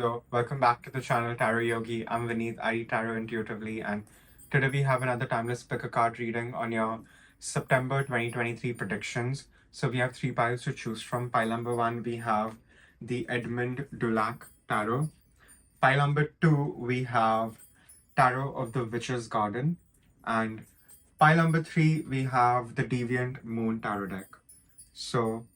Hello, welcome back to the channel Tarot Yogi. I'm Vinit, I read tarot intuitively, and today we have another timeless pick a card reading on your September 2023 predictions. So we have three piles to choose from. Pile number one, we have the Edmund Dulac Tarot. Pile number two, we have Tarot of the Witch's Garden. And pile number three, we have the Deviant Moon Tarot deck. So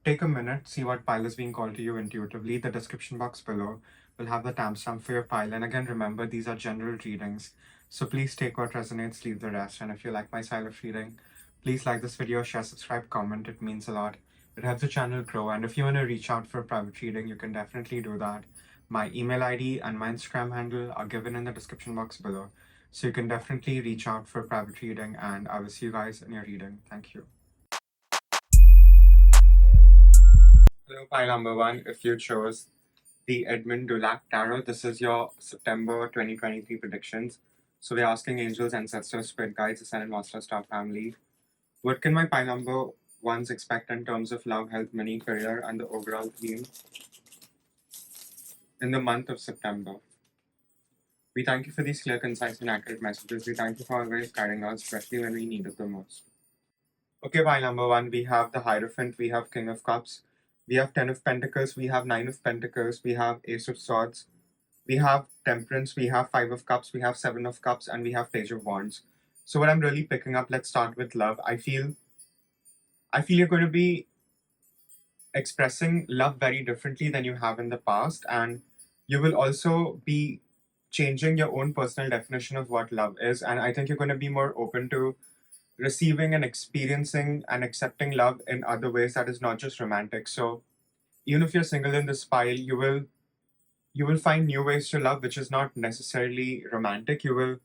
take a minute, see what pile is being called to you intuitively. The description box below will have the timestamp for your pile. And again, remember, these are general readings. So please take what resonates, leave the rest. And if you like my style of reading, please like this video, share, subscribe, comment. It means a lot. It helps the channel grow. And if you want to reach out for a private reading, you can definitely do that. My email ID and my Instagram handle are given in the description box below. So you can definitely reach out for a private reading, and I will see you guys in your reading. Thank you. Hello, pile number one. If you chose the Edmund Dulac Tarot, this is your September 2023 predictions. So we're asking angels, ancestors, spirit guides, ascended master star family, what can my pile number ones expect in terms of love, health, money, career, and the overall theme in the month of September? We thank you for these clear, concise, and accurate messages. We thank you for always guiding us, especially when we need it the most. Okay, pile number one, we have the Hierophant, we have King of Cups, we have Ten of Pentacles, we have Nine of Pentacles, we have Ace of Swords, we have Temperance, we have Five of Cups, we have Seven of Cups, and we have Page of Wands. So what I'm really picking up, let's start with love. I feel you're going to be expressing love very differently than you have in the past, and you will also be changing your own personal definition of what love is. And I think you're going to be more open to receiving and experiencing and accepting love in other ways that is not just romantic. So even if you're single in this pile, you will find new ways to love, which is not necessarily romantic. You will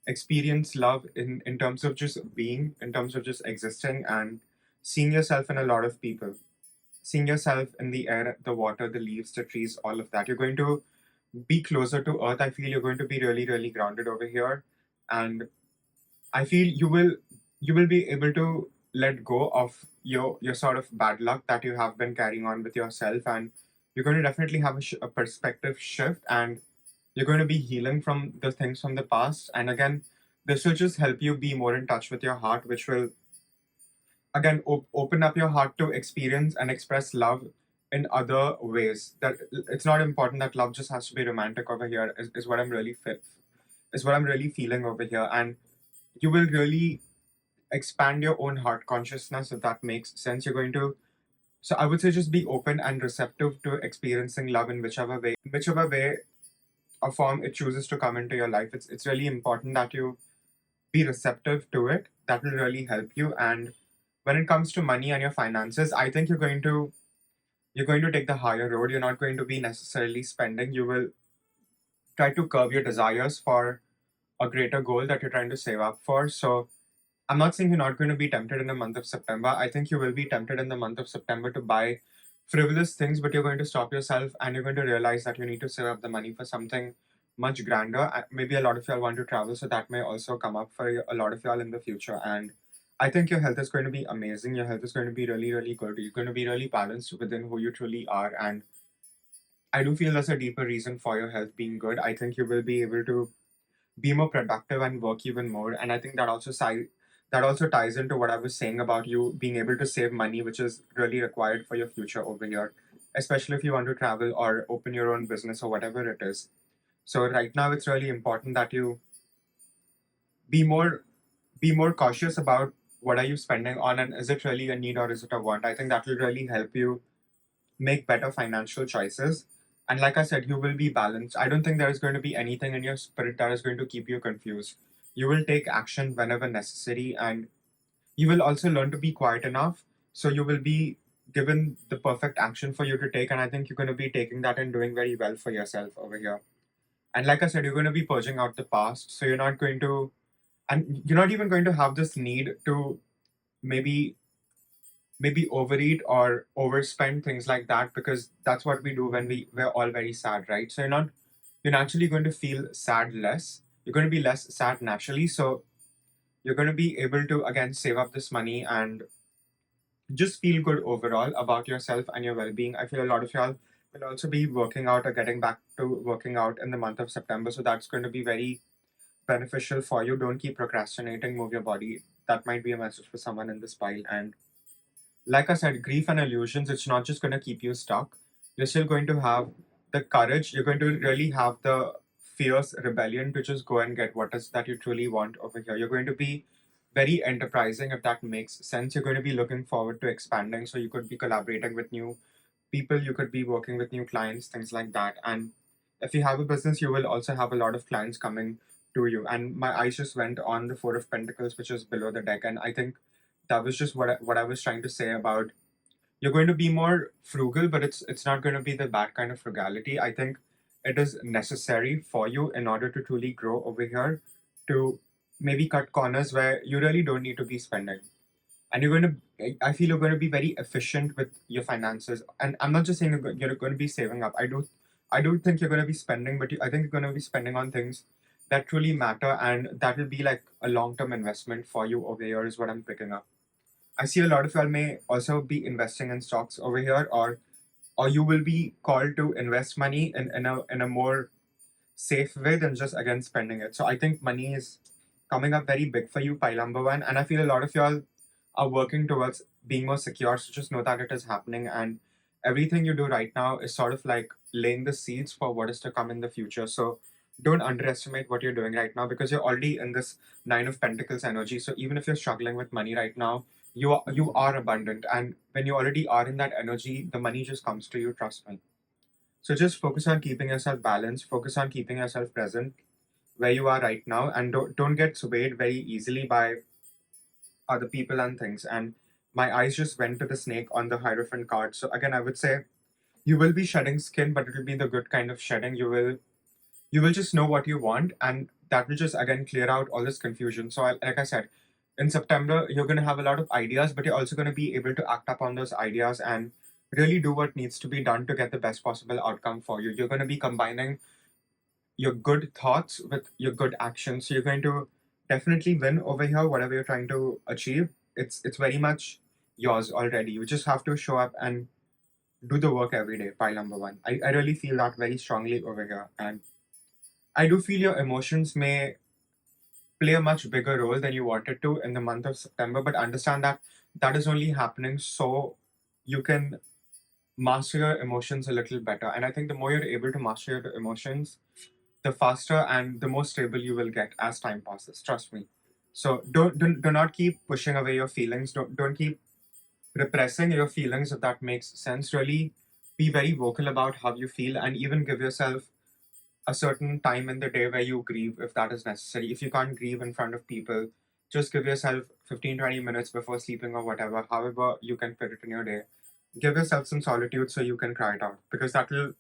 experience love in terms of just being, in terms of just existing and seeing yourself in a lot of people, seeing yourself in the air, the water, the leaves, the trees, all of that. You're going to be closer to earth. I feel you're going to be really, really grounded over here. And I feel you will be able to let go of your sort of bad luck that you have been carrying on with yourself, and you're going to definitely have a perspective shift, and you're going to be healing from the things from the past. And again, this will just help you be more in touch with your heart, which will again open up your heart to experience and express love in other ways. That it's not important that love just has to be romantic over here. Is what I'm really is what I'm really feeling over here. And you will really expand your own heart consciousness, if that makes sense. You're going to, so I would say, just be open and receptive to experiencing love in whichever way or form it chooses to come into your life. It's really important that you be receptive to it. That will really help you. And when it comes to money and your finances, I think you're going to take the higher road. You're not going to be necessarily spending. You will try to curb your desires for a greater goal that you're trying to save up for. So I'm not saying you're not going to be tempted in the month of September. I think you will be tempted in the month of September to buy frivolous things, but you're going to stop yourself and you're going to realize that you need to save up the money for something much grander. Maybe a lot of y'all want to travel, so that may also come up for a lot of y'all in the future. And I think your health is going to be amazing. Your health is going to be really, really good. You're going to be really balanced within who you truly are. And I do feel there's a deeper reason for your health being good. I think you will be able to be more productive and work even more. And I think that also ties into what I was saying about you being able to save money, which is really required for your future over here, especially if you want to travel or open your own business or whatever it is. So right now, it's really important that you be more cautious about what are you spending on, and is it really a need or is it a want. I think that will really help you make better financial choices. And like I said, you will be balanced. I don't think there is going to be anything in your spirit that is going to keep you confused. You will take action whenever necessary, and you will also learn to be quiet enough. So you will be given the perfect action for you to take. And I think you're going to be taking that and doing very well for yourself over here. And like I said, you're going to be purging out the past. So you're not going to, and you're not even going to have this need to maybe overeat or overspend, things like that, because that's what we do when we're all very sad, right? So you're naturally going to feel sad less. You're going to be less sad naturally. So you're going to be able to again save up this money and just feel good overall about yourself and your well-being. I feel a lot of y'all will also be working out or getting back to working out in the month of September. So that's going to be very beneficial for you. Don't keep procrastinating, move your body. That might be a message for someone in this pile. And like I said, grief and illusions, it's not just going to keep you stuck. You're still going to have the courage. You're going to really have the fierce rebellion to just go and get what is that you truly want over here. You're going to be very enterprising, if that makes sense. You're going to be looking forward to expanding. So you could be collaborating with new people, you could be working with new clients, things like that. And if you have a business, you will also have a lot of clients coming to you. And my eyes just went on the Four of Pentacles, which is below the deck. And I think that was just what I was trying to say about you're going to be more frugal, but it's not going to be the bad kind of frugality. I think it is necessary for you in order to truly grow over here, to maybe cut corners where you really don't need to be spending. And you're going to, I feel you're going to be very efficient with your finances. And I'm not just saying you're going to be saving up. I do think you're going to be spending, but I think you're going to be spending on things that truly matter, and that will be like a long-term investment for you over here is what I'm picking up. I see a lot of y'all may also be investing in stocks over here, or you will be called to invest money in a more safe way than just again spending it. So I think money is coming up very big for you, pile number one. And I feel a lot of y'all are working towards being more secure. So just know that it is happening, and everything you do right now is sort of like laying the seeds for what is to come in the future. So don't underestimate what you're doing right now, because you're already in this Nine of Pentacles energy. So even if you're struggling with money right now, you are abundant, and when you already are in that energy, the money just comes to you. Trust me. So just focus on keeping yourself balanced. Focus on keeping yourself present where you are right now, and don't get swayed very easily by other people and things. And my eyes just went to the snake on the Hierophant card. So again, I would say you will be shedding skin, but it will be the good kind of shedding. You will just know what you want, and that will just again clear out all this confusion. So like I said, in September you're going to have a lot of ideas, but you're also going to be able to act upon those ideas and really do what needs to be done to get the best possible outcome for you. You're going to be combining your good thoughts with your good actions. So you're going to definitely win over here, whatever you're trying to achieve. It's very much yours already. You just have to show up and do the work every day, pile number one. I really feel that very strongly over here. And I do feel your emotions may play a much bigger role than you wanted to in the month of September, but understand that that is only happening so you can master your emotions a little better. And I think the more you're able to master your emotions, the faster and the more stable you will get as time passes. Trust me. So do not keep pushing away your feelings. Don't keep repressing your feelings, if that makes sense. Really be very vocal about how you feel, and even give yourself a certain time in the day where you grieve if that is necessary. If you can't grieve in front of people, just give yourself 15-20 minutes before sleeping or whatever, however you can fit it in your day. Give yourself some solitude so you can cry it out, because that'll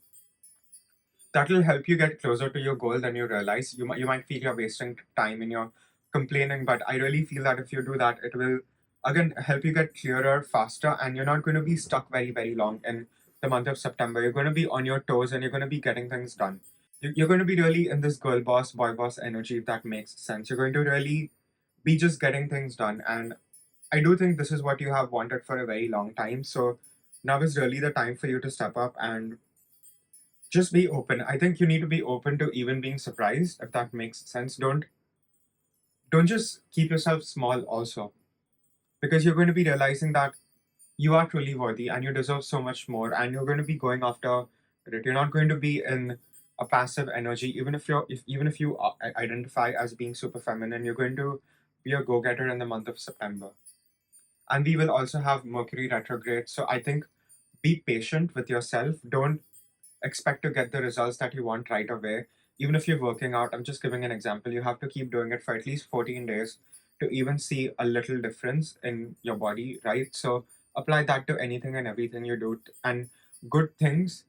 help you get closer to your goal than you realize. You might feel you're wasting time in your complaining, but I really feel that if you do that, it will again help you get clearer faster, and you're not going to be stuck very very long in the month of September. You're going to be on your toes, and you're going to be getting things done. You're going to be really in this girl boss, boy boss energy, if that makes sense. You're going to really be just getting things done, and I do think this is what you have wanted for a very long time. So now is really the time for you to step up and just be open. I think you need to be open to even being surprised, if that makes sense. Don't just keep yourself small also, because you're going to be realizing that you are truly worthy and you deserve so much more, and you're going to be going after it. You're not going to be in a passive energy. Even if you identify as being super feminine, you're going to be a go-getter in the month of September. And we will also have Mercury retrograde. So I think be patient with yourself. Don't expect to get the results that you want right away. Even if you're working out, I'm just giving an example, you have to keep doing it for at least 14 days to even see a little difference in your body, right? So apply that to anything and everything you do. And good things,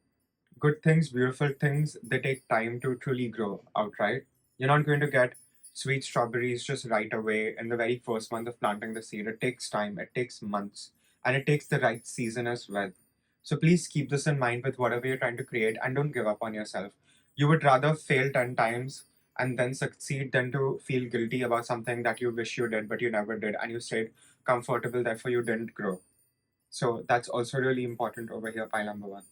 good things, beautiful things, they take time to truly grow out, right? You're not going to get sweet strawberries just right away in the very first month of planting the seed. It takes time, it takes months, and it takes the right season as well. So please keep this in mind with whatever you're trying to create, and don't give up on yourself. You would rather fail 10 times and then succeed than to feel guilty about something that you wish you did but you never did, and you stayed comfortable, therefore you didn't grow. So that's also really important over here, pile number one.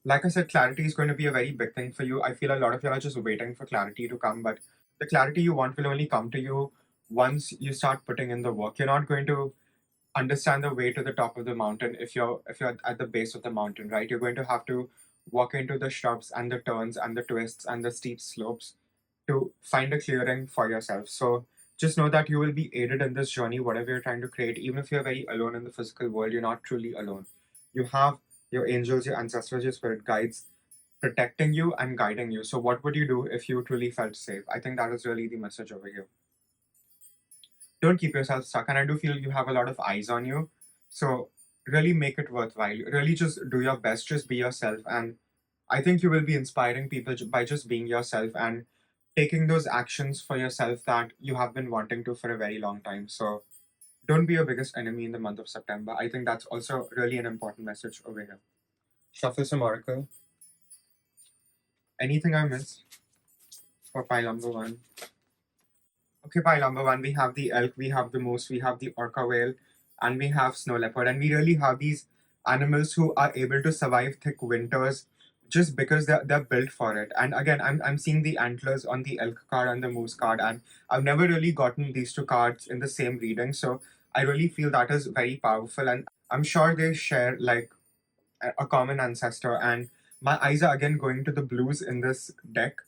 Like I said, clarity is going to be a very big thing for you. I feel a lot of you are just waiting for clarity to come, but the clarity you want will only come to you once you start putting in the work. You're not going to understand the way to the top of the mountain if you're at the base of the mountain, right? You're going to have to walk into the shrubs and the turns and the twists and the steep slopes to find a clearing for yourself. So just know that you will be aided in this journey, whatever you're trying to create. Even if you're very alone in the physical world, you're not truly alone. You have your angels, your ancestors, your spirit guides protecting you and guiding you. So what would you do if you truly felt safe? I think that is really the message over here. Don't keep yourself stuck. And I do feel you have a lot of eyes on you. So really make it worthwhile. Really just do your best, just be yourself. And I think you will be inspiring people by just being yourself and taking those actions for yourself that you have been wanting to for a very long time. So don't be your biggest enemy in the month of September. I think that's also really an important message over here. Shuffle some oracle. Anything I missed for pile number one? Okay, pile number one, we have the elk, we have the moose, we have the orca whale, and we have snow leopard. And we really have these animals who are able to survive thick winters just because they're built for it. And again, I'm seeing the antlers on the elk card and the moose card, and I've never really gotten these two cards in the same reading. So I really feel that is very powerful, and I'm sure they share like a common ancestor. And my eyes are again going to the blues in this deck,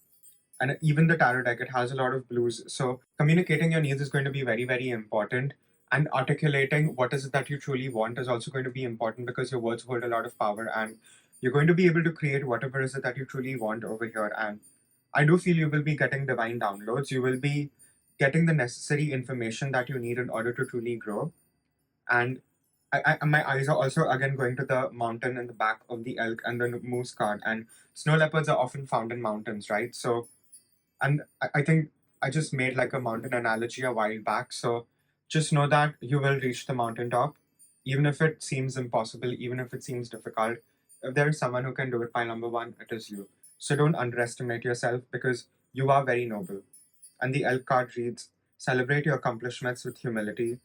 and even the tarot deck, it has a lot of blues. So communicating your needs is going to be very, very important, and articulating what is it that you truly want is also going to be important, because your words hold a lot of power, and you're going to be able to create whatever is it that you truly want over here. And I do feel you will be getting divine downloads. You will be getting the necessary information that you need in order to truly grow. And my eyes are also again going to the mountain in the back of the elk and the moose card. And snow leopards are often found in mountains, right? So, and I think I just made like a mountain analogy a while back. So just know that you will reach the mountaintop, even if it seems impossible, even if it seems difficult. If there is someone who can do it, pile number one, it is you. So don't underestimate yourself, because you are very noble. And the elk card reads, celebrate your accomplishments with humility.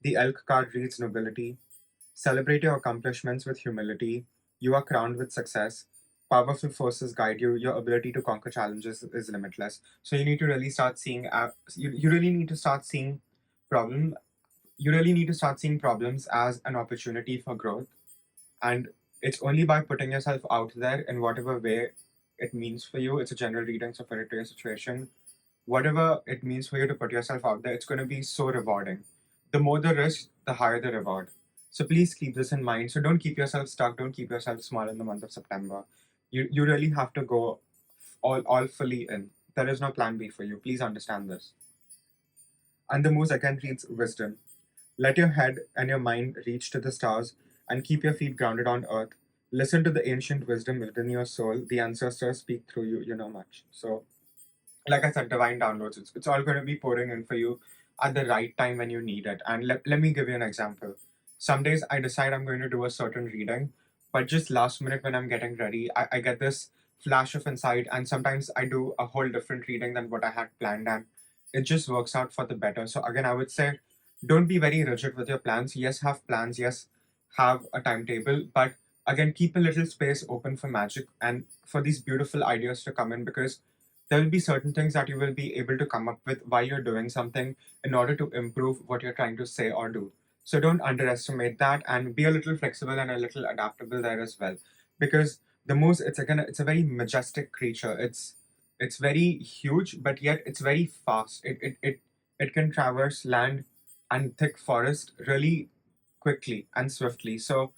The elk card reads, nobility. Celebrate your accomplishments with humility. You are crowned with success. Powerful forces guide you. Your ability to conquer challenges is limitless. So you need to really start seeing. You really need to start seeing problem. You really need to start seeing problems as an opportunity for growth. And it's only by putting yourself out there in whatever way it means for you. It's a general reading, so for it to your situation, whatever it means for you to put yourself out there, it's going to be so rewarding. The more the risk, the higher the reward. So please keep this in mind. So don't keep yourself stuck. Don't keep yourself small in the month of September. You really have to go all fully in. There is no plan B for you. Please understand this. And the moose again reads wisdom. Let your head and your mind reach to the stars and keep your feet grounded on earth. Listen to the ancient wisdom within your soul. The ancestors speak through you. You know much. So like I said, divine downloads. It's all going to be pouring in for you at the right time when you need it. And let me give you an example. Some days I decide I'm going to do a certain reading, but just last minute when I'm getting ready, I get this flash of insight, and sometimes I do a whole different reading than what I had planned, and it just works out for the better. So again, I would say don't be very rigid with your plans. Yes, have plans. Yes, have a timetable, but again, keep a little space open for magic and for these beautiful ideas to come in, because there will be certain things that you will be able to come up with while you're doing something in order to improve what you're trying to say or do. So don't underestimate that, and be a little flexible and a little adaptable there as well. Because the moose, it's a very majestic creature. It's very huge, but yet it's very fast. It can traverse land and thick forest really quickly and swiftly. So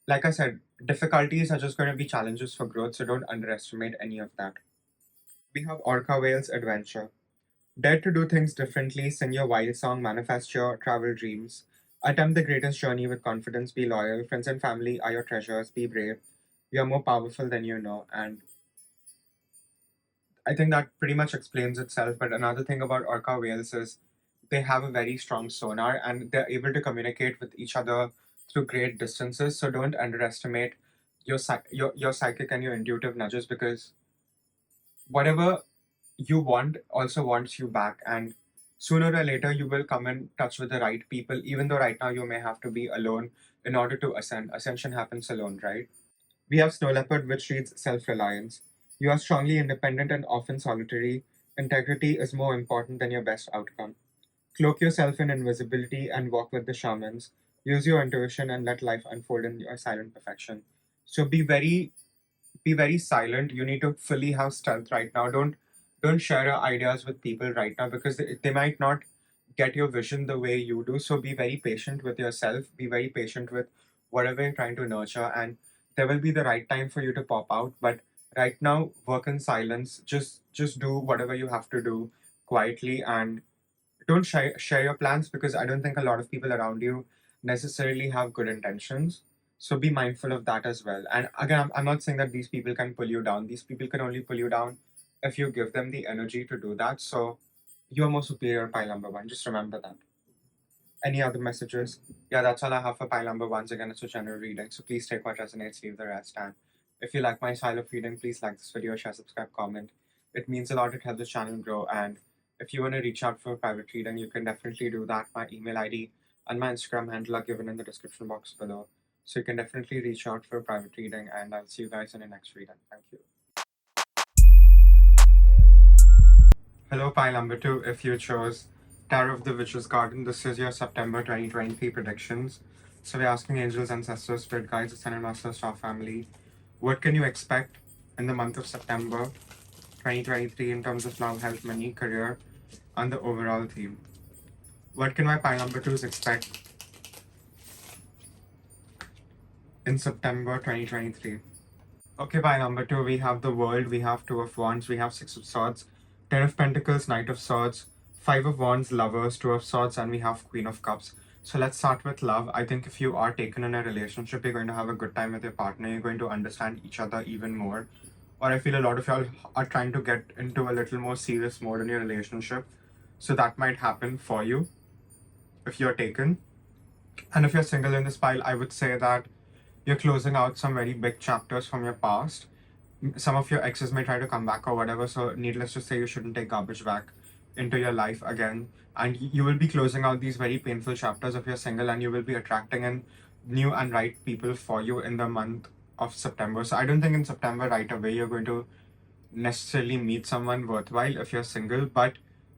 like I said, difficulties are just going to be challenges for growth, so don't underestimate any of that. We have Orca Whale's Adventure. Dare to do things differently, sing your wild song, manifest your travel dreams. Attempt the greatest journey with confidence, be loyal. Friends and family are your treasures, be brave. You are more powerful than you know. And I think that pretty much explains itself. But another thing about orca whales is they have a very strong sonar, and they're able to communicate with each other through great distances. So don't underestimate your psychic and your intuitive nudges, because whatever you want also wants you back, and sooner or later you will come in touch with the right people, even though right now you may have to be alone in order to ascend. Ascension happens alone, right? We have Snow Leopard, which reads self-reliance. You are strongly independent and often solitary. Integrity is more important than your best outcome. Cloak yourself in invisibility and walk with the shamans. Use your intuition and let life unfold in your silent perfection. So be very silent. You need to fully have stealth right now. Don't share your ideas with people right now because they might not get your vision the way you do. So be very patient with yourself. Be very patient with whatever you're trying to nurture, and there will be the right time for you to pop out. But right now, work in silence. Just do whatever you have to do quietly, and don't share your plans because I don't think a lot of people around you necessarily have good intentions. So be mindful of that as well. And again, I'm not saying that these people can pull you down. These people can only pull you down if you give them the energy to do that. So you're more superior, pile number one. Just remember that. Any other messages? Yeah, that's all I have for pile number one. Again, it's a general reading. So please take what resonates, leave the rest. And if you like my style of reading, please like this video, share, subscribe, comment. It means a lot. It helps the channel grow. And if you want to reach out for a private reading, you can definitely do that. My email ID and my Instagram handle are given in the description box below. So you can definitely reach out for a private reading, and I'll see you guys in the next reading. Thank you. Hello, pile number two. If you chose Tarot of the Witch's Garden, this is your September 2023 predictions. So we're asking angels, ancestors, spirit guides, ascended masters, star family, what can you expect in the month of September 2023 in terms of love, health, money, career, and the overall theme? What can my pile number twos expect in September 2023? Okay, pile number two, we have the World, we have Two of Wands, we have Six of Swords, Ten of Pentacles, Knight of Swords, Five of Wands, Lovers, Two of Swords, and we have Queen of Cups. So let's start with love. I think if you are taken in a relationship, you're going to have a good time with your partner. You're going to understand each other even more. Or I feel a lot of y'all are trying to get into a little more serious mode in your relationship. So that might happen for you if you're taken. And if you're single in this pile, I would say that you're closing out some very big chapters from your past. Some of your exes may try to come back or whatever, so needless to say, you shouldn't take garbage back into your life again. And you will be closing out these very painful chapters if you're single, and you will be attracting in new and right people for you in the month of September. So I don't think in September right away you're going to necessarily meet someone worthwhile if you're single, but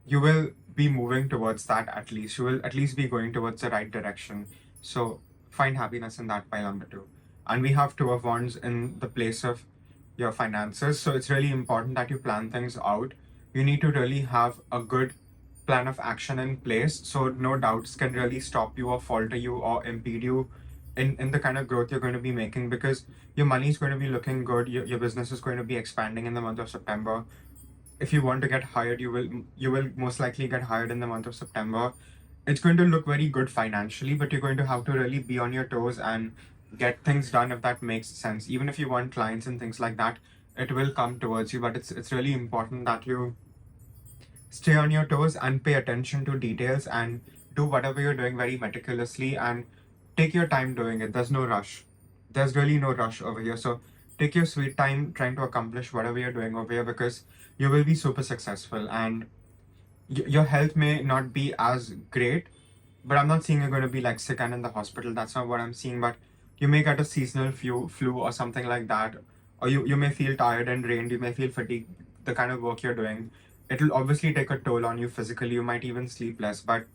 you will be moving towards that at least. You will at least be going towards the right direction. So find happiness in that pile number two. And we have Two of Wands in the place of your finances. So it's really important that you plan things out. You need to really have a good plan of action in place so no doubts can really stop you or falter you or impede you in the kind of growth you're going to be making, because your money is going to be looking good, your business is going to be expanding in the month of September. If you want to get hired, you will most likely get hired in the month of September. It's going to look very good financially, but you're going to have to really be on your toes and get things done, if that makes sense. Even if you want clients and things like that, it will come towards you, but it's really important that you stay on your toes and pay attention to details and do whatever you're doing very meticulously and take your time doing it. There's no rush. There's really no rush over here. So take your sweet time trying to accomplish whatever you're doing over here, because you will be super successful, and your health may not be as great, but I'm not saying you're going to be like sick and in the hospital. That's not what I'm seeing. But you may get a seasonal flu or something like that, or you may feel tired and drained. You may feel fatigued. The kind of work you're doing, it'll obviously take a toll on you physically. You might even sleep less, but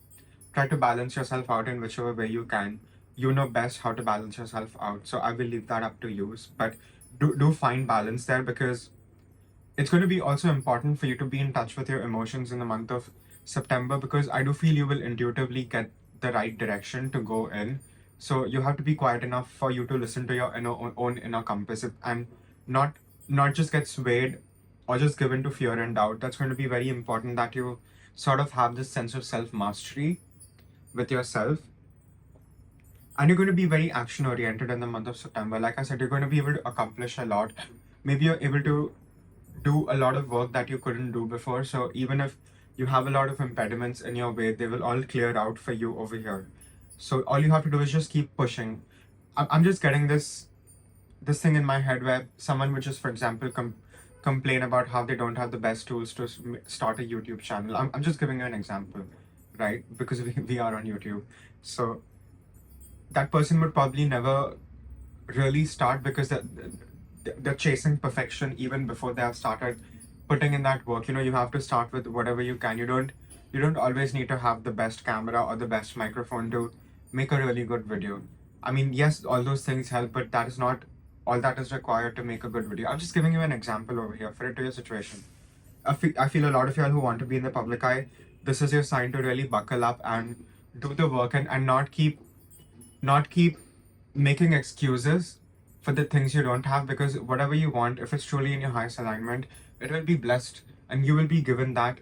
try to balance yourself out in whichever way you can. You know best how to balance yourself out. So I will leave that up to you. But do find balance there, because it's going to be also important for you to be in touch with your emotions in the month of September, because I do feel you will intuitively get the right direction to go in. So you have to be quiet enough for you to listen to your own inner compass and not just get swayed or just given to fear and doubt. That's going to be very important that you sort of have this sense of self mastery with yourself. And you're going to be very action oriented in the month of September. Like I said, you're going to be able to accomplish a lot. Maybe you're able to do a lot of work that you couldn't do before. So even if you have a lot of impediments in your way, they will all clear out for you over here. So all you have to do is just keep pushing. I'm just getting this thing in my head where someone would just, for example, complain about how they don't have the best tools to start a YouTube channel. I'm just giving you an example, right? Because we are on YouTube. So that person would probably never really start because they're chasing perfection even before they have started putting in that work. You have to start with whatever you can. You don't always need to have the best camera or the best microphone to make a really good video. I mean, yes, all those things help, but that is not all that is required to make a good video. I'm just giving you an example over here for it to your situation. I feel a lot of y'all who want to be in the public eye, this is your sign to really buckle up and do the work, and not keep making excuses for the things you don't have, because whatever you want, if it's truly in your highest alignment, it will be blessed and you will be given that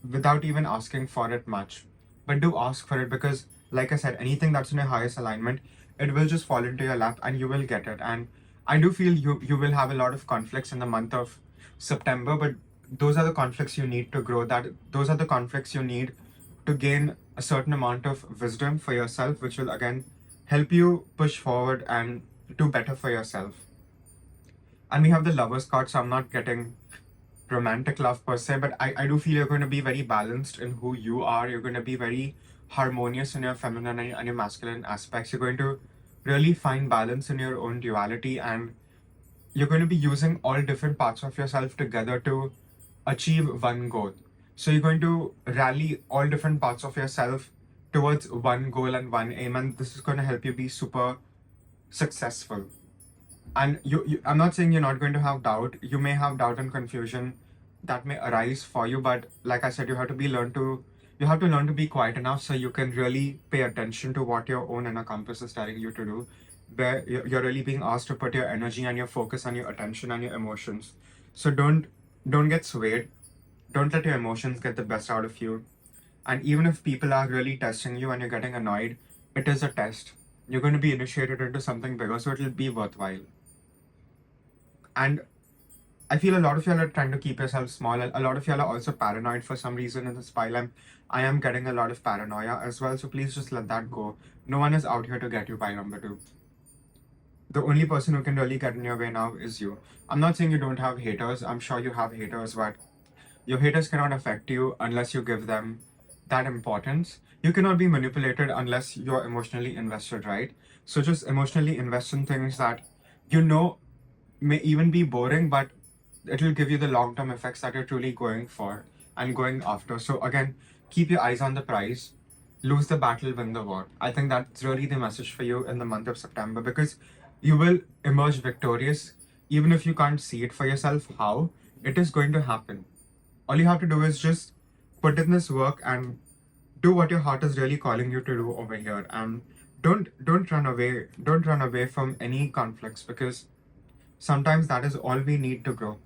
without even asking for it much. But do ask for it, because like I said, anything that's in your highest alignment, it will just fall into your lap and you will get it. And I do feel you will have a lot of conflicts in the month of September, but those are the conflicts you need to grow. Those are the conflicts you need to gain a certain amount of wisdom for yourself, which will again help you push forward and do better for yourself. And we have the Lovers card, so I'm not getting romantic love per se, but I do feel you're going to be very balanced in who you are. You're going to be very harmonious in your feminine and your masculine aspects. You're going to really find balance in your own duality, and you're going to be using all different parts of yourself together to achieve one goal. So you're going to rally all different parts of yourself towards one goal and one aim, and this is going to help you be super successful. And I'm not saying you're not going to have doubt. You may have doubt and confusion that may arise for you, but like I said, you have to learn to be quiet enough so you can really pay attention to what your own inner compass is telling you to do, where you're really being asked to put your energy and your focus and your attention and your emotions. So don't get swayed. Don't let your emotions get the best out of you. And even if people are really testing you and you're getting annoyed, it is a test. You're going to be initiated into something bigger, so it'll be worthwhile. And I feel a lot of y'all are trying to keep yourself small. A lot of y'all are also paranoid for some reason in this pile. I am getting a lot of paranoia as well, so please just let that go. No one is out here to get you, pile number 2. The only person who can really get in your way now is you. I'm not saying you don't have haters. I'm sure you have haters, but your haters cannot affect you unless you give them that importance. You cannot be manipulated unless you're emotionally invested, right? So just emotionally invest in things that you know may even be boring, but it'll give you the long-term effects that you're truly going for and going after. So again, keep your eyes on the prize. Lose the battle, win the war. I think that's really the message for you in the month of September, because you will emerge victorious. Even if you can't see it for yourself, how it is going to happen. All you have to do is just put in this work and do what your heart is really calling you to do over here. And don't run away. Don't run away from any conflicts, because sometimes that is all we need to grow.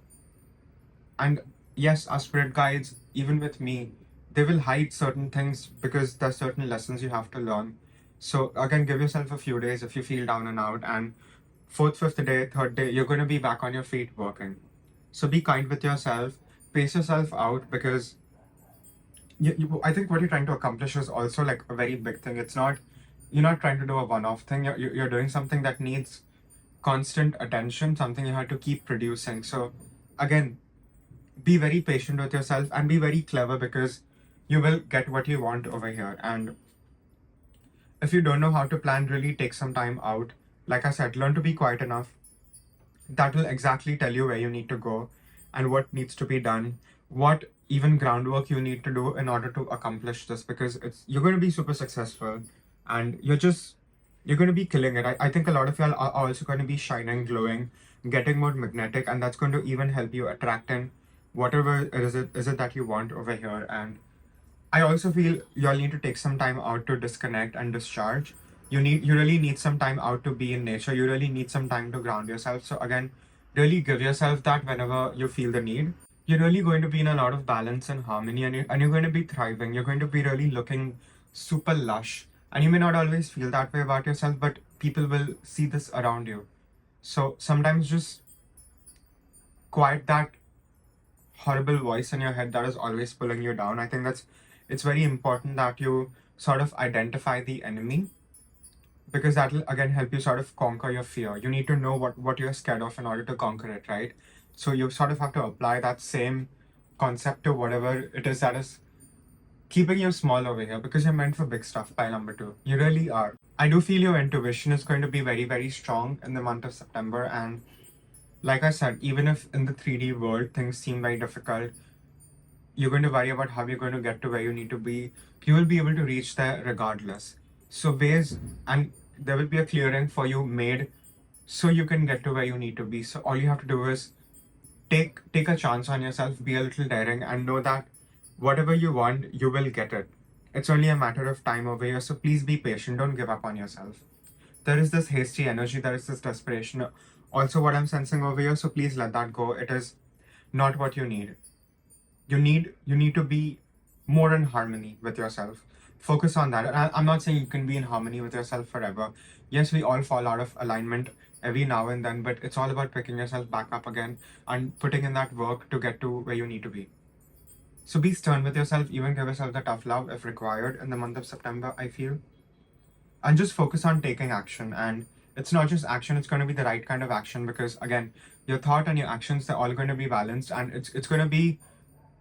And yes, our spirit guides, even with me, they will hide certain things because there's certain lessons you have to learn. So again, give yourself a few days if you feel down and out, and fourth, fifth day, third day, you're going to be back on your feet working. So be kind with yourself, pace yourself out, because I think what you're trying to accomplish is also like a very big thing. You're not trying to do a one-off thing. You're doing something that needs constant attention, something you have to keep producing. So again, be very patient with yourself and be very clever, because you will get what you want over here. And if you don't know how to plan, really take some time out. Like I said, learn to be quiet enough. That will exactly tell you where you need to go and what needs to be done, what even groundwork you need to do in order to accomplish this, because you're going to be super successful and you're going to be killing it. I think a lot of y'all are also going to be shining, glowing, getting more magnetic, and that's going to even help you attract in whatever is it that you want over here. And I also feel y'all need to take some time out to disconnect and discharge. You really need some time out to be in nature. You really need some time to ground yourself. So again, really give yourself that whenever you feel the need. You're really going to be in a lot of balance and harmony, and you're going to be thriving. You're going to be really looking super lush. And you may not always feel that way about yourself, but people will see this around you. So sometimes just quiet that horrible voice in your head that is always pulling you down. I think it's very important that you sort of identify the enemy, because that will again help you sort of conquer your fear. You need to know what you're scared of in order to conquer it, right? So you sort of have to apply that same concept to whatever it is that is keeping you small over here, because you're meant for big stuff, pile number 2. You really are. I do feel your intuition is going to be very, very strong in the month of September. And like I said, even if in the 3D world things seem very difficult, you're going to worry about how you're going to get to where you need to be. You will be able to reach there regardless. So and there will be a clearing for you made so you can get to where you need to be. So all you have to do is take a chance on yourself, be a little daring, and know that whatever you want, you will get it. It's only a matter of time over here. So please be patient. Don't give up on yourself. There is this hasty energy, there is this desperation. Also, what I'm sensing over here, so please let that go. It is not what you need. You need to be more in harmony with yourself. Focus on that. And I'm not saying you can be in harmony with yourself forever. Yes, we all fall out of alignment every now and then, but it's all about picking yourself back up again and putting in that work to get to where you need to be. So be stern with yourself, even give yourself the tough love if required in the month of September, I feel. And just focus on taking action. And it's not just action, it's going to be the right kind of action, because again, your thought and your actions, they're all going to be balanced, and it's going to be,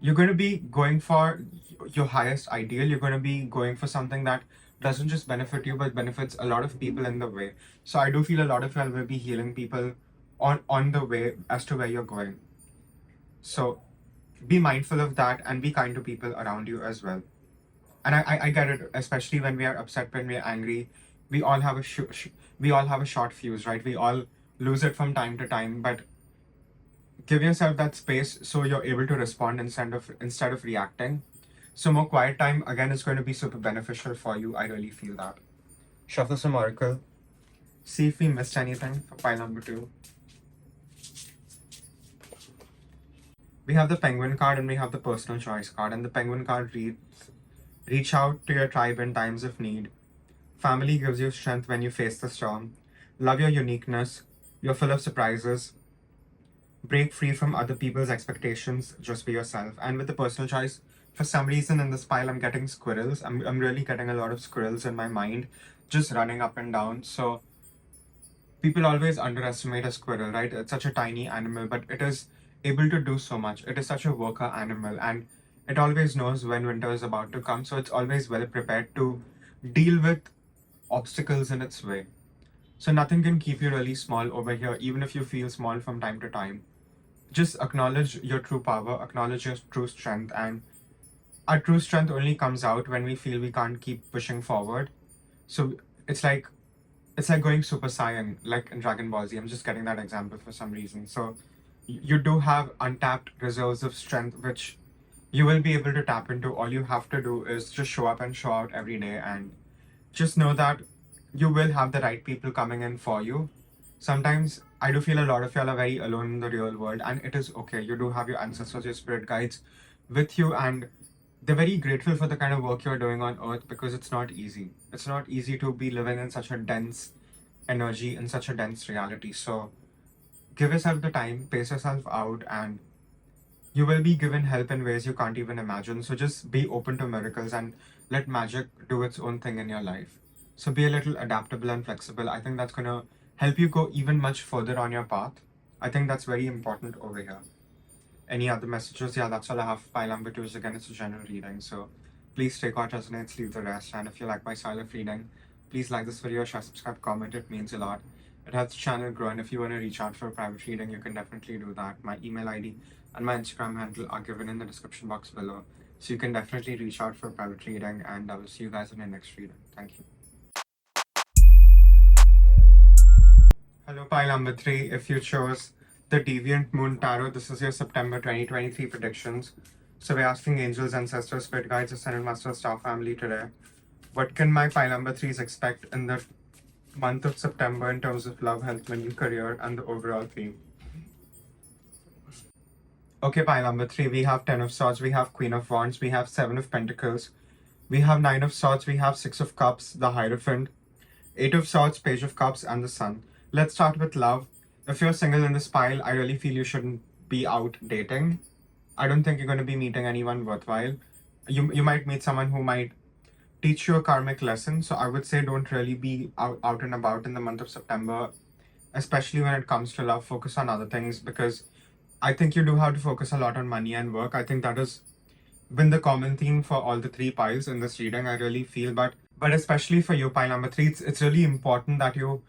you're going to be going for your highest ideal. You're going to be going for something that doesn't just benefit you but benefits a lot of people in the way. So I do feel a lot of y'all will be healing people on the way as to where you're going. So be mindful of that and be kind to people around you as well. And I get it, especially when we are upset, when we are angry. We all have a short fuse, right? We all lose it from time to time, but give yourself that space so you're able to respond instead of reacting. So more quiet time again is going to be super beneficial for you. I really feel that. Shuffle some oracle. See if we missed anything for pile number 2. We have the Penguin card and we have the Personal Choice card. And the Penguin card reads, reach out to your tribe in times of need. Family gives you strength when you face the storm. Love your uniqueness. You're full of surprises. Break free from other people's expectations. Just be yourself. And with the Personal Choice, for some reason in this pile, I'm getting squirrels. I'm really getting a lot of squirrels in my mind, just running up and down. So people always underestimate a squirrel, right? It's such a tiny animal, but it is able to do so much. It is such a worker animal, and it always knows when winter is about to come. So it's always well prepared to deal with obstacles in its way. So nothing can keep you really small over here, even if you feel small from time to time. Just acknowledge your true power, acknowledge your true strength, and our true strength only comes out when we feel we can't keep pushing forward. So it's like going Super Saiyan, like in Dragon Ball Z. I'm just getting that example for some reason. So you do have untapped reserves of strength, which you will be able to tap into. All you have to do is just show up and show out every day, and just know that you will have the right people coming in for you. Sometimes I do feel a lot of y'all are very alone in the real world, and it is okay. You do have your ancestors, your spirit guides with you, and they're very grateful for the kind of work you're doing on earth, because it's not easy. It's not easy to be living in such a dense energy, in such a dense reality. So give yourself the time, pace yourself out, and you will be given help in ways you can't even imagine. So just be open to miracles and let magic do its own thing in your life. So be a little adaptable and flexible. I think that's going to help you go even much further on your path. I think that's very important over here. Any other messages? Yeah, that's all I have. Pile number 2 is again, it's a general reading. So please take what resonates, leave the rest. And if you like my style of reading, please like this video, share, subscribe, comment. It means a lot. It helps the channel grow. And if you want to reach out for a private reading, you can definitely do that. My email ID and my Instagram handle are given in the description box below. So you can definitely reach out for a private reading. And I will see you guys in the next reading. Thank you. Hello, pile number 3. If you chose the Deviant Moon Tarot, this is your September 2023 predictions. So we're asking angels, ancestors, spirit guides, ascended masters, star family today. What can my pile number 3s expect in the month of September in terms of love, health, money, career, and the overall theme? Okay, pile number 3, we have 10 of Swords, we have Queen of Wands, we have 7 of Pentacles, we have 9 of Swords, we have 6 of Cups, the Hierophant, 8 of Swords, Page of Cups, and the Sun. Let's start with love. If you're single in this pile, I really feel you shouldn't be out dating. I don't think you're going to be meeting anyone worthwhile. You might meet someone who might teach you a karmic lesson. So I would say don't really be out and about in the month of September, especially when it comes to love. Focus on other things, because I think you do have to focus a lot on money and work. I think that has been the common theme for all the 3 piles in this reading, I really feel. But But especially for you, pile number 3, it's really important that you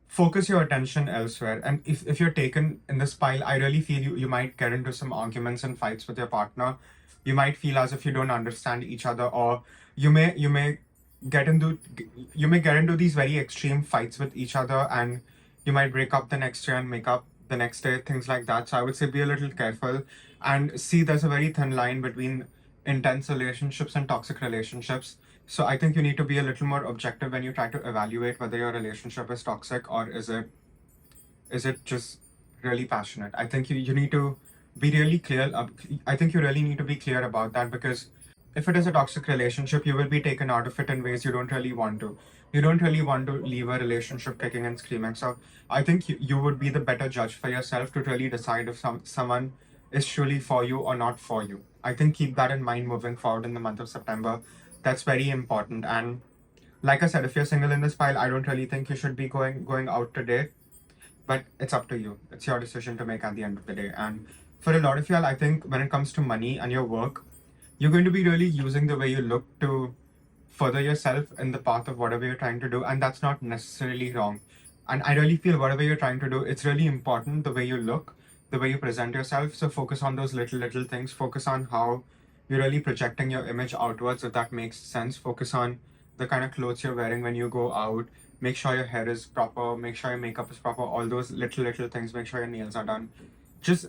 focus your attention elsewhere. And if you're taken in this pile, I really feel you might get into some arguments and fights with your partner. You might feel as if you don't understand each other, or you may get into these very extreme fights with each other, and you might break up the next day and make up the next day, things like that. So I would say be a little careful and see there's a very thin line between intense relationships and toxic relationships. So I think you need to be a little more objective when you try to evaluate whether your relationship is toxic or is it just really passionate. I think you need to be really clear. I think you really need to be clear about that, because if it is a toxic relationship, you will be taken out of it in ways you don't really want to. You don't really want to leave a relationship kicking and screaming. So I think you would be the better judge for yourself to really decide if someone is truly for you or not for you. I think keep that in mind moving forward in the month of September. That's very important. And like I said, if you're single in this pile, I don't really think you should be going out today. But it's up to you. It's your decision to make at the end of the day. And for a lot of y'all, I think when it comes to money and your work, you're going to be really using the way you look to further yourself in the path of whatever you're trying to do. And that's not necessarily wrong. And I really feel whatever you're trying to do, it's really important the way you look, the way you present yourself. So focus on those little things. Focus on how you're really projecting your image outwards, if that makes sense. Focus on the kind of clothes you're wearing when you go out. Make sure your hair is proper. Make sure your makeup is proper. All those little things. Make sure your nails are done. Just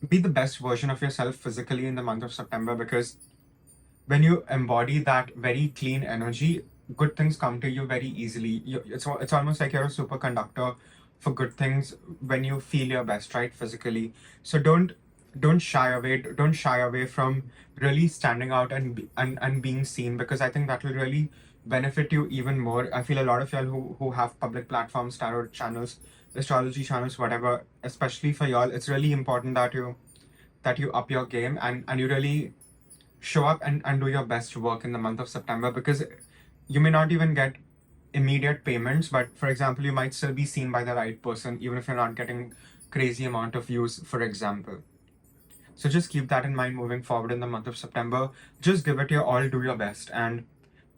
be the best version of yourself physically in the month of September, because when you embody that very clean energy, good things come to you very easily. It's almost like you're a superconductor for good things when you feel your best, right, physically. So don't shy away from really standing out and being seen, because I think that will really benefit you even more. I feel a lot of y'all who have public platforms, tarot channels, astrology channels, whatever, especially for y'all, it's really important that you up your game and you really show up and do your best work in the month of September, because you may not even get immediate payments, but for example, you might still be seen by the right person, even if you're not getting crazy amount of views, for example. So just keep that in mind moving forward in the month of September. Just give it your all, do your best, and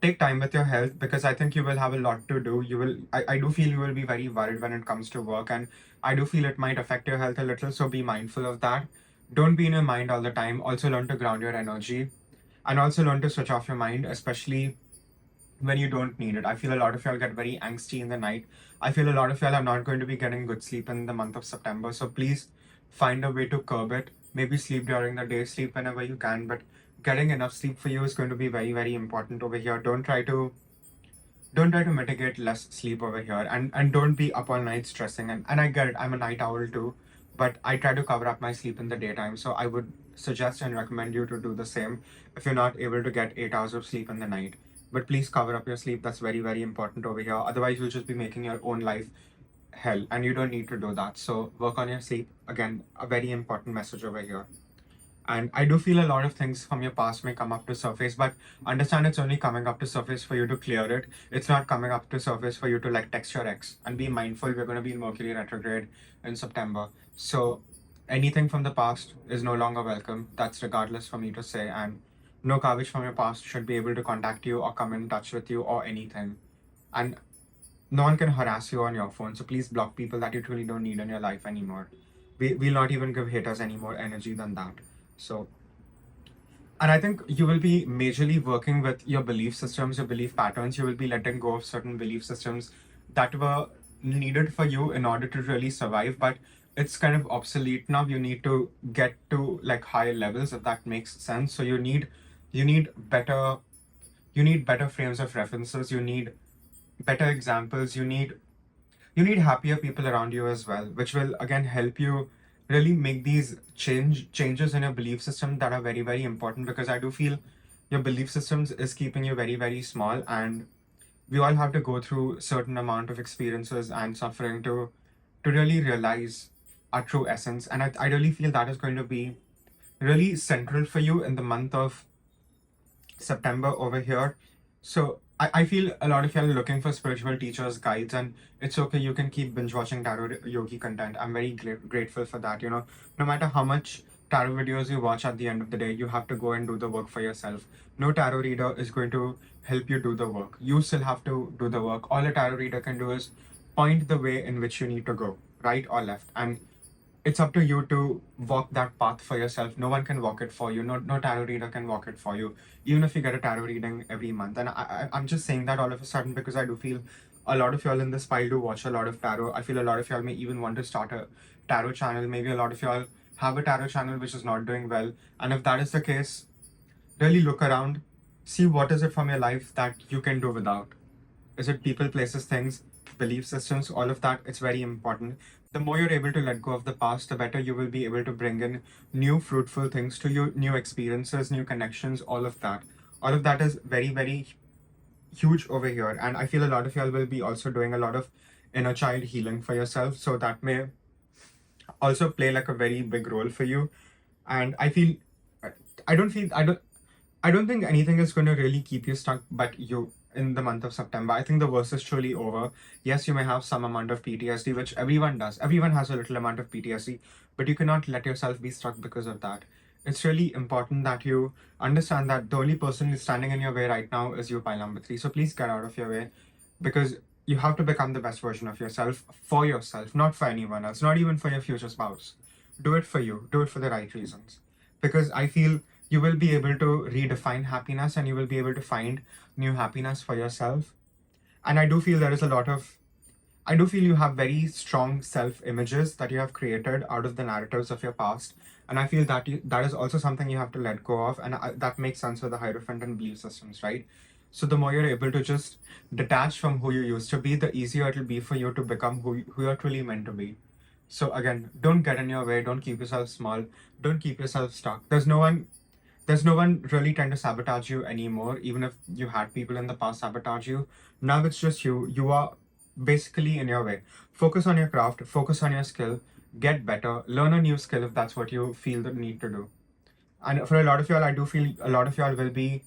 take time with your health, because I think you will have a lot to do. I do feel you will be very worried when it comes to work, and I do feel it might affect your health a little, so be mindful of that. Don't be in your mind all the time. Also learn to ground your energy, and also learn to switch off your mind, especially when you don't need it. I feel a lot of y'all get very angsty in the night. I feel a lot of y'all are not going to be getting good sleep in the month of September. So please find a way to curb it. Maybe sleep during the day, sleep whenever you can, but getting enough sleep for you is going to be very important over here. Don't try to mitigate less sleep over here, and don't be up all night stressing. And I get it, I'm a night owl too, but I try to cover up my sleep in the daytime. So I would suggest and recommend you to do the same if you're not able to get 8 hours of sleep in the night. But please cover up your sleep. That's very important over here. Otherwise, you'll just be making your own life hell, and you don't need to do that. So work on your sleep. Again, a very important message over here. And I do feel a lot of things from your past may come up to surface, but understand it's only coming up to surface for you to clear it. It's not coming up to surface for you to like text your ex. And be mindful, we're going to be in Mercury retrograde in September. So anything from the past is no longer welcome. That's regardless for me to say. And no garbage from your past should be able to contact you or come in touch with you or anything. And no one can harass you on your phone. So please block people that you truly don't need in your life anymore. We'll not even give haters any more energy than that. So, and I think you will be majorly working with your belief systems, your belief patterns. You will be letting go of certain belief systems that were needed for you in order to really survive, but it's kind of obsolete now. You need to get to like higher levels, if that makes sense. So you need better frames of references. You need better examples. You need happier people around you as well, which will again help you really make these changes in your belief system that are very important, because I do feel your belief systems is keeping you very small, and we all have to go through certain amount of experiences and suffering to really realize our true essence. And I really feel that is going to be really central for you in the month of September over here. So I feel a lot of y'all are looking for spiritual teachers, guides, and it's okay. You can keep binge watching tarot yogi content. I'm very grateful for that. No matter how much tarot videos you watch, at the end of the day, you have to go and do the work for yourself. No tarot reader is going to help you do the work. You still have to do the work. All a tarot reader can do is point the way in which you need to go, right or left. And it's up to you to walk that path for yourself. No one can walk it for you. No tarot reader can walk it for you, even if you get a tarot reading every month. And I'm just saying that all of a sudden because I do feel a lot of y'all in this pile do watch a lot of tarot. I feel a lot of y'all may even want to start a tarot channel. Maybe a lot of y'all have a tarot channel which is not doing well. And if that is the case, really look around, see what is it from your life that you can do without. Is it people, places, things, belief systems, all of that? It's very important. The more you're able to let go of the past, the better you will be able to bring in new fruitful things to you, new experiences, new connections, all of that. All of that is very, very huge over here. And I feel a lot of y'all will be also doing a lot of inner child healing for yourself. So that may also play like a very big role for you. And I feel, I don't think anything is going to really keep you stuck but you in the month of September. I think the worst is truly over. Yes, you may have some amount of PTSD, which everyone does. Everyone has a little amount of PTSD, but you cannot let yourself be stuck because of that. It's really important that you understand that the only person who's standing in your way right now is you, pile number 3. So please get out of your way, because you have to become the best version of yourself for yourself, not for anyone else, not even for your future spouse. Do it for you. Do it for the right reasons. Because I feel you will be able to redefine happiness and you will be able to find new happiness for yourself. And I do feel you have very strong self-images that you have created out of the narratives of your past. And I feel that that is also something you have to let go of. And that makes sense with the Hierophant and belief systems, right? So the more you're able to just detach from who you used to be, the easier it'll be for you to become who you're truly meant to be. So again, don't get in your way. Don't keep yourself small. Don't keep yourself stuck. There's no one really trying to sabotage you anymore. Even if you had people in the past sabotage you, now it's just you. You are basically in your way. Focus on your craft. Focus on your skill. Get better. Learn a new skill if that's what you feel the need to do. And for a lot of y'all, I do feel a lot of y'all will be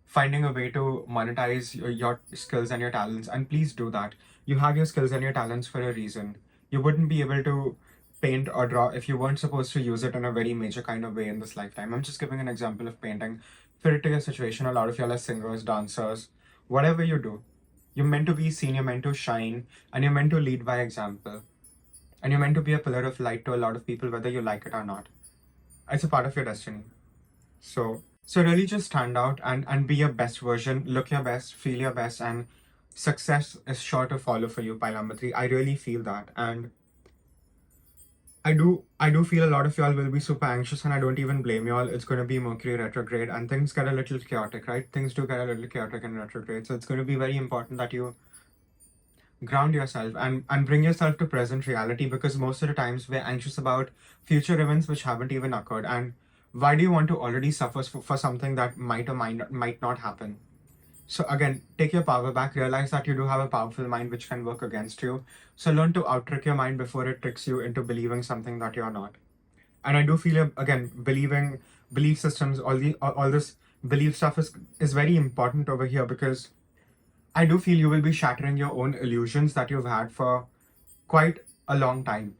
finding a way to monetize your skills and your talents. And please do that. You have your skills and your talents for a reason. You wouldn't be able to paint or draw if you weren't supposed to use it in a very major kind of way in this lifetime. I'm just giving an example of painting. Fit it to your situation. A lot of y'all are singers, dancers, whatever you do. You're meant to be seen, you're meant to shine, and you're meant to lead by example. And you're meant to be a pillar of light to a lot of people, whether you like it or not. It's a part of your destiny. So really just stand out and be your best version, look your best, feel your best, and success is sure to follow for you, pile number 3. I really feel that. And I do feel a lot of y'all will be super anxious, and I don't even blame y'all. It's going to be Mercury retrograde and things get a little chaotic, right? Things do get a little chaotic in retrograde. So it's going to be very important that you ground yourself and bring yourself to present reality, because most of the times we're anxious about future events which haven't even occurred. And why do you want to already suffer for something that might or might not happen? So again, take your power back, realize that you do have a powerful mind which can work against you. So learn to out-trick your mind before it tricks you into believing something that you're not. And I do feel, again, believing belief systems, all this belief stuff is very important over here, because I do feel you will be shattering your own illusions that you've had for quite a long time.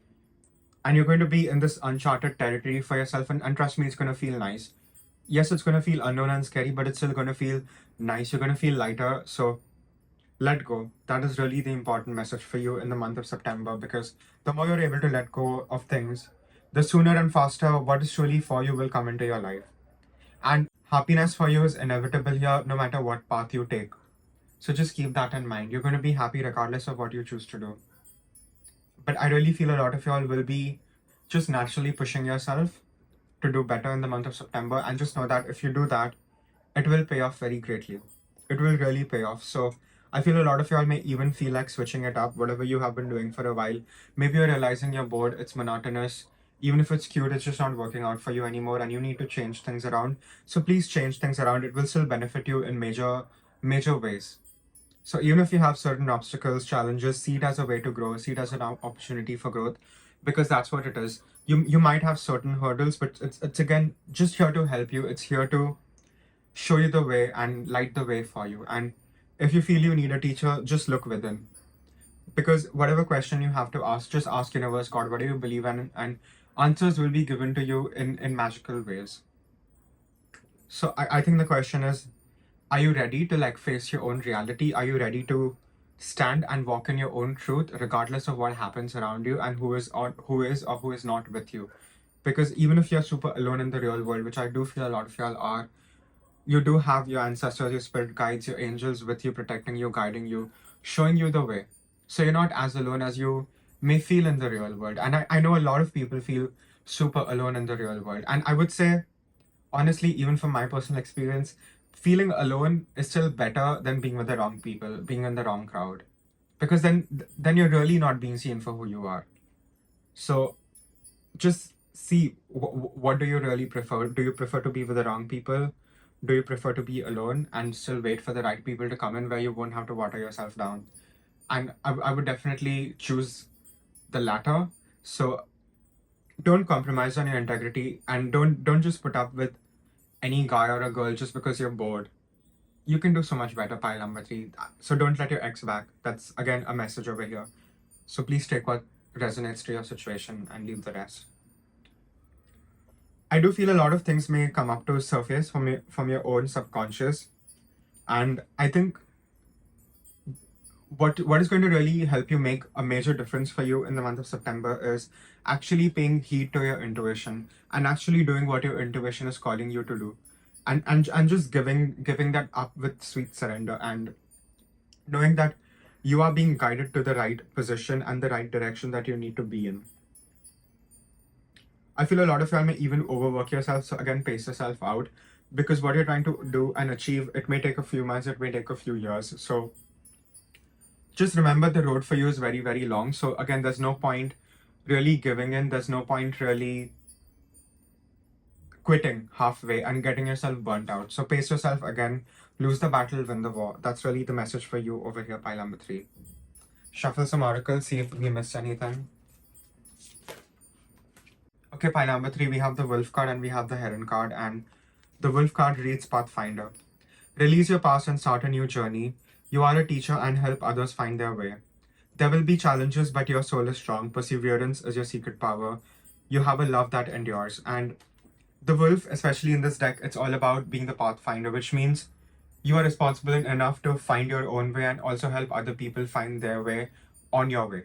And you're going to be in this uncharted territory for yourself, and trust me, it's going to feel nice. Yes, it's going to feel unknown and scary, but it's still going to feel nice. You're going to feel lighter. So let go. That is really the important message for you in the month of September, because the more you're able to let go of things, the sooner and faster what is truly for you will come into your life. And happiness for you is inevitable here, no matter what path you take. So just keep that in mind. You're going to be happy regardless of what you choose to do. But I really feel a lot of y'all will be just naturally pushing yourself to do better in the month of September. And just know that if you do that, it will pay off very greatly. It will really pay off. So I feel a lot of y'all may even feel like switching it up, whatever you have been doing for a while. Maybe you're realizing you're bored, it's monotonous. Even if it's cute, it's just not working out for you anymore and you need to change things around. So please change things around. It will still benefit you in major ways. So even if you have certain obstacles, challenges, see it as a way to grow, see it as an opportunity for growth, because that's what it is. You might have certain hurdles, but it's again just here to help you. It's here to show you the way and light the way for you. And if you feel you need a teacher, just look within. Because whatever question you have to ask, just ask universe, God, what do you believe in? And answers will be given to you in magical ways. So I think the question is, are you ready to like face your own reality? Are you ready to stand and walk in your own truth regardless of what happens around you and who is not with you? Because even if you're super alone in the real world, which I do feel a lot of y'all are, you do have your ancestors, your spirit guides, your angels with you, protecting you, guiding you, showing you the way. So you're not as alone as you may feel in the real world. And I know a lot of people feel super alone in the real world. And I would say, honestly, even from my personal experience, feeling alone is still better than being with the wrong people, being in the wrong crowd. Because then you're really not being seen for who you are. So just see, what do you really prefer? Do you prefer to be with the wrong people? Do you prefer to be alone and still wait for the right people to come in where you won't have to water yourself down? And I would definitely choose the latter. So don't compromise on your integrity, and don't just put up with any guy or a girl just because you're bored. You can do so much better, pile number 3. So don't let your ex back. That's again a message over here. So please take what resonates to your situation and leave the rest. I do feel a lot of things may come up to surface from your own subconscious, and I think what is going to really help you make a major difference for you in the month of September is actually paying heed to your intuition and actually doing what your intuition is calling you to do, and just giving that up with sweet surrender and knowing that you are being guided to the right position and the right direction that you need to be in. I feel a lot of you may even overwork yourself. So again, pace yourself out, because what you're trying to do and achieve, it may take a few months, it may take a few years. So just remember, the road for you is very, very long. So again, there's no point really giving in. There's no point really quitting halfway and getting yourself burnt out. So pace yourself again, lose the battle, win the war. That's really the message for you over here, pile number 3. Shuffle some oracles, see if we missed anything. Okay, pile number 3, we have the Wolf card and we have the Heron card, and the Wolf card reads Pathfinder. Release your past and start a new journey. You are a teacher and help others find their way. There will be challenges, but your soul is strong. Perseverance is your secret power. You have a love that endures. And the wolf, especially in this deck, it's all about being the pathfinder, which means you are responsible enough to find your own way and also help other people find their way on your way.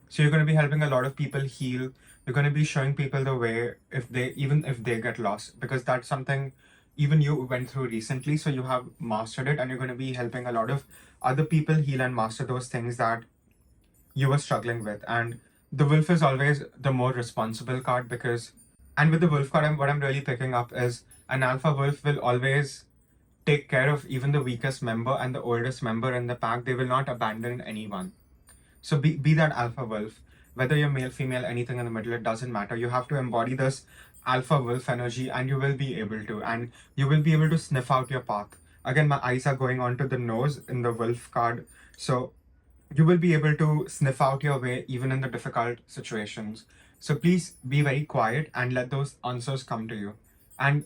So you're going to be helping a lot of people heal. You're going to be showing people the way even if they get lost, because that's something even you went through recently. So you have mastered it, and you're going to be helping a lot of other people heal and master those things that you were struggling with. And the wolf is always the more responsible card, because, and with the wolf card, what I'm really picking up is an alpha wolf will always take care of even the weakest member and the oldest member in the pack. They will not abandon anyone. So be that alpha wolf. Whether you're male, female, anything in the middle, it doesn't matter. You have to embody this alpha wolf energy, and you will be able to. And you will be able to sniff out your path. Again, my eyes are going on to the nose in the wolf card. So you will be able to sniff out your way even in the difficult situations. So please be very quiet and let those answers come to you. And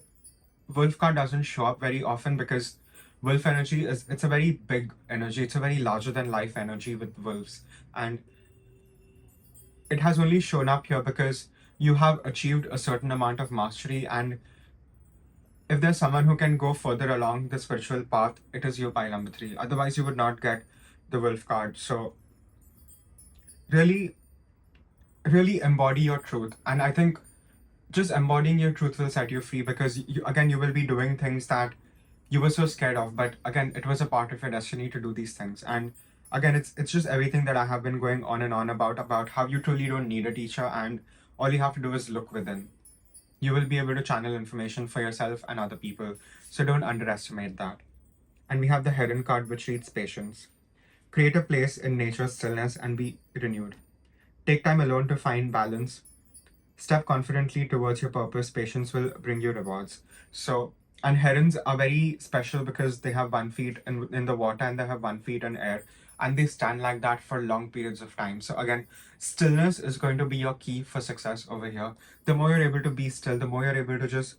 wolf card doesn't show up very often, because wolf energy it's a very big energy. It's a very larger than life energy with wolves, and it has only shown up here because you have achieved a certain amount of mastery. And if there's someone who can go further along the spiritual path, it is you, pile number 3. Otherwise you would not get the wolf card. So really embody your truth. And I think just embodying your truth will set you free, because you will be doing things that you were so scared of, but again, it was a part of your destiny to do these things. And again, it's just everything that I have been going on and on about how you truly don't need a teacher, and all you have to do is look within. You will be able to channel information for yourself and other people. So don't underestimate that. And we have the Heron card, which reads patience. Create a place in nature's stillness and be renewed. Take time alone to find balance. Step confidently towards your purpose. Patience will bring you rewards. So, and herons are very special because they have 1 feet in the water and they have 1 feet in air, and they stand like that for long periods of time. So again, stillness is going to be your key for success over here. The more you're able to be still, the more you're able to just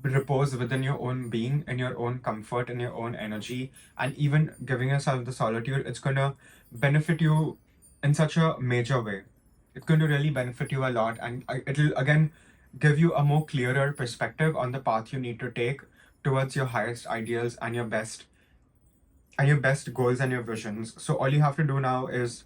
repose within your own being, in your own comfort, in your own energy, and even giving yourself the solitude, it's going to benefit you in such a major way. It's going to really benefit you a lot, and it'll again give you a more clearer perspective on the path you need to take towards your highest ideals and your best goals and your visions. So all you have to do now is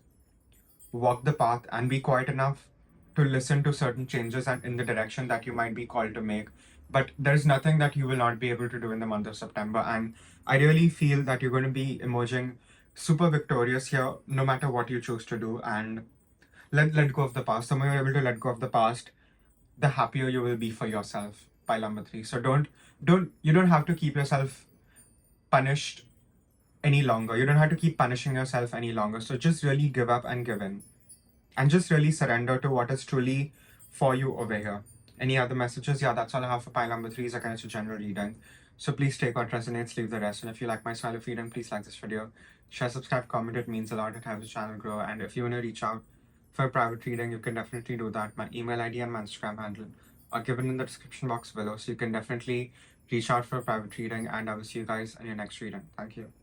walk the path and be quiet enough to listen to certain changes and in the direction that you might be called to make. But there's nothing that you will not be able to do in the month of September. And I really feel that you're going to be emerging super victorious here, no matter what you choose to do. And let go of the past. The more you're able to let go of the past, the happier you will be for yourself. Pile number 3. So you don't have to keep yourself punished any longer. You don't have to keep punishing yourself any longer. So just really give up and give in. And just really surrender to what is truly for you over here. Any other messages? Yeah, that's all I have for pile number 3. Is again, it's a general reading. So please take what resonates, leave the rest. And if you like my style of reading, please like this video. Share, subscribe, comment. It means a lot. It helps the channel grow. And if you want to reach out for a private reading, you can definitely do that. My email ID and my Instagram handle are given in the description box below. So you can definitely reach out for a private reading. And I will see you guys in your next reading. Thank you.